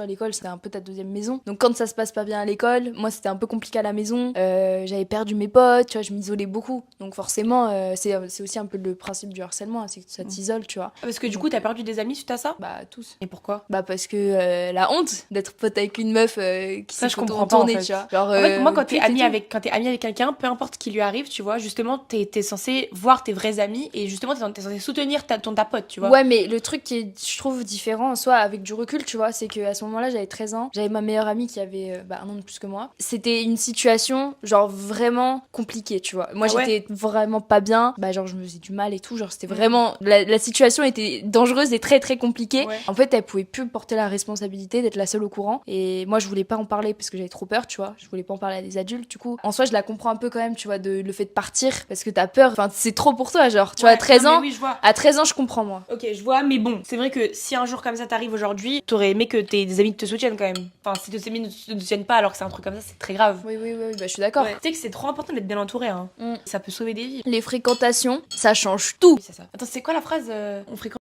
À l'école, c'était un peu ta deuxième maison. Donc quand ça se passe pas bien à l'école, moi c'était un peu compliqué à la maison. J'avais perdu mes potes, tu vois, je m'isolais beaucoup. Donc forcément, c'est aussi un peu le principe du harcèlement, hein, c'est que ça t'isole, tu vois. Parce que du Donc, coup, t'as perdu des amis suite à ça? bah tous. Et pourquoi? Bah parce que la honte d'être pote avec une meuf qui Ça, s'est je photo comprends en pas en tournée, fait. tu vois. Genre En fait, pour moi, quand pute et tout. quand t'es ami avec quelqu'un, peu importe ce qui lui arrive, tu vois, justement, t'es censé voir tes vrais amis et justement, t'es censé soutenir ta pote, tu vois. Ouais, mais le truc qui est, je trouve, différent, soit avec du recul, tu vois, c'est qu'à ce moment-là, j'avais 13 ans, j'avais ma meilleure amie qui avait un an de plus que moi. C'était une situation, genre, vraiment compliquée, tu vois. Moi, Ah ouais? j'étais vraiment pas bien, bah, genre, je me faisais du mal et tout, genre, c'était Mm. vraiment. La situation était dangereuse et très, très compliquée. Ouais. En fait, elle pouvait plus porter la responsabilité d'être la seule au courant. Et moi, je voulais pas en parler parce que j'avais trop peur, tu vois. Je voulais pas en parler à des adultes, du coup. En soi, je la comprends un peu quand même, tu vois, le fait de partir parce que t'as peur. Enfin, c'est trop pour toi, genre, tu vois, à Ouais, 13 non, mais ans. oui, je vois. À 13 ans, je comprends, moi. Ok, je vois, mais bon, c'est vrai que si un jour comme ça t'arrive aujourd'hui, t'aurais aimé que tes des amis te soutiennent quand même. Enfin, si tes amis ne te soutiennent pas alors que c'est un truc comme ça, c'est très grave. Oui, oui, oui, oui, bah, je suis d'accord. Ouais. Tu sais que c'est trop important d'être bien entouré, hein. Mm. Ça peut sauver des vies. Les fréquentations, ça change tout. Oui, c'est ça. Attends, c'est quoi la phrase on fréquente